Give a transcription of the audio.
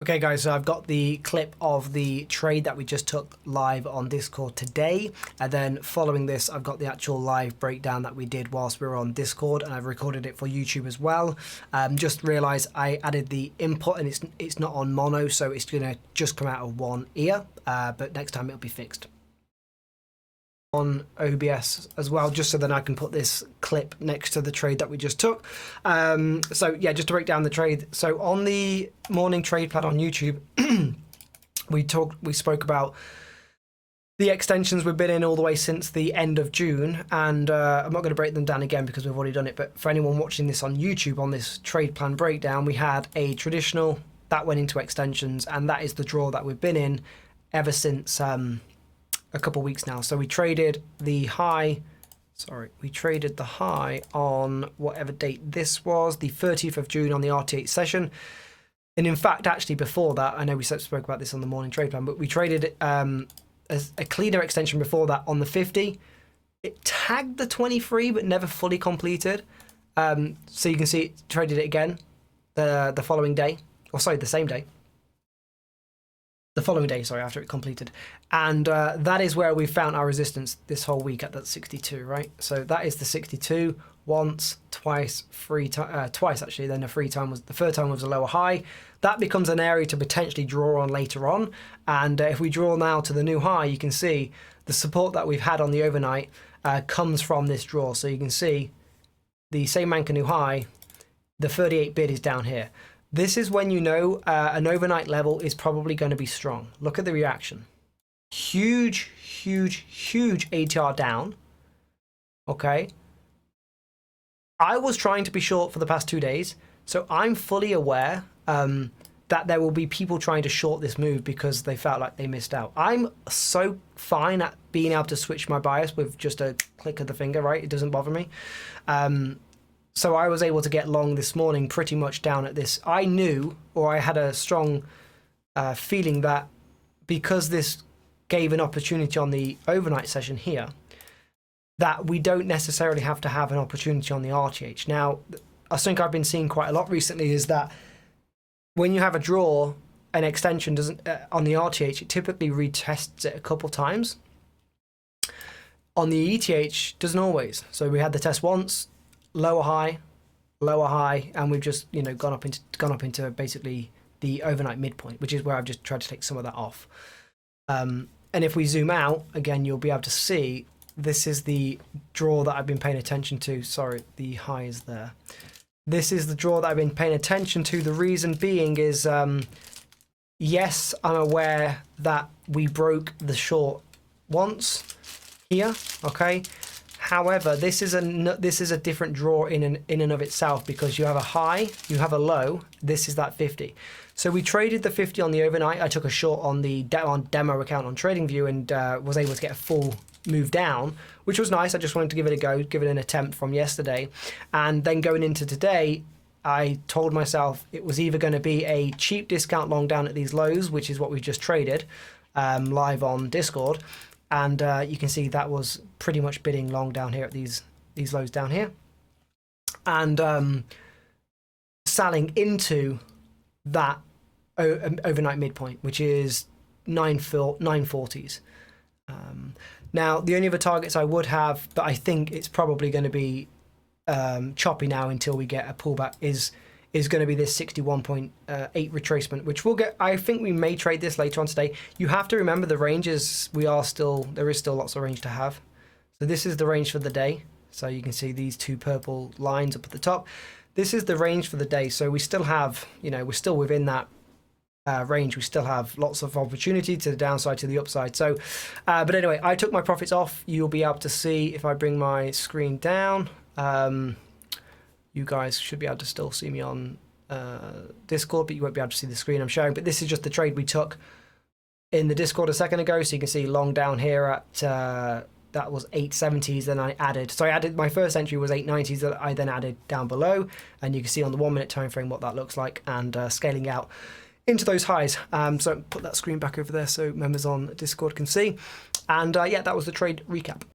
Okay guys, so I've got the clip of the trade that we just took live on Discord today, and then following this I've got the actual live breakdown that we did whilst we were on Discord, and I've recorded it for YouTube as well. Just realised I added the input and it's not on mono, so it's going to just come out of one ear, but next time it'll be fixed on OBS as well, just so then I can put this clip next to the trade that we just took. So yeah, just to break down the trade. So on the morning trade plan on YouTube, we spoke about the extensions we've been in all the way since the end of June, and I'm not going to break them down again because we've already done it, but for anyone watching this on YouTube, on this trade plan breakdown, we had a traditional that went into extensions, and that is the draw that we've been in ever since a couple weeks now. So we traded the high, we traded the high on whatever date this was, the 30th of June on the RT8 session. And in fact, actually before that, I know we spoke about this on the morning trade plan, but we traded as a cleaner extension before that on the 50. It tagged the 23, but never fully completed. So you can see it traded it again the following day, or sorry, the same day. The following day, sorry, after it completed. And that is where we found our resistance this whole week at that 62, right? So that is the 62 once, twice, twice actually. Then the third time was a lower high. That becomes an area to potentially draw on later on. And if we draw now to the new high, you can see the support that we've had on the overnight comes from this draw. So you can see the same Manca new high, the 38 bid is down here. This is when you know an overnight level is probably going to be strong. Look at the reaction. Huge, huge, huge ATR down. Okay. I was trying to be short for the past 2 days, so I'm fully aware that there will be people trying to short this move because they felt like they missed out. I'm so fine at being able to switch my bias with just a click of the finger, right? It doesn't bother me. So I was able to get long this morning pretty much down at this. I knew, or I had a strong feeling that because this gave an opportunity on the overnight session here, that we don't necessarily have to have an opportunity on the RTH. Now, I think I've been seeing quite a lot recently is that when you have a draw, an extension doesn't on the RTH, it typically retests it a couple times. On the ETH, doesn't always. So we had the test once, lower high, and we've just gone up into basically the overnight midpoint, which is where I've just tried to take some of that off. And if we zoom out again, you'll be able to see this is the draw that I've been paying attention to. Sorry, the high is there. This is the draw that I've been paying attention to. The reason being is, yes, I'm aware that we broke the short once here, okay? However, this is a different draw in and of itself because you have a high, you have a low. This is that 50. So we traded the 50 on the overnight. I took a short on the demo account on TradingView and was able to get a full move down, which was nice. I just wanted to give it a go, give it an attempt from yesterday. And then going into today, I told myself it was either going to be a cheap discount long down at these lows, which is what we just traded live on Discord. And you can see that was pretty much bidding long down here at these lows down here, and selling into that overnight midpoint, which is 940s. Now the only other targets I would have, but I think it's probably going to be choppy now until we get a pullback, is going to be this 61.8 retracement, which we'll get. I think we may trade this later on today. You have to remember the ranges. There is still lots of range to have. So this is the range for the day. So you can see these two purple lines up at the top. This is the range for the day. So we still have, we're still within that range. We still have lots of opportunity to the downside, to the upside. So, but anyway, I took my profits off. You'll be able to see if I bring my screen down. You guys should be able to still see me on Discord, but you won't be able to see the screen I'm showing. But this is just the trade we took in the Discord a second ago. So you can see long down here at, that was 870s. Then I added my first entry was 890s that I then added down below. And you can see on the 1 minute time frame what that looks like, and scaling out into those highs. So put that screen back over there so members on Discord can see. And yeah, that was the trade recap.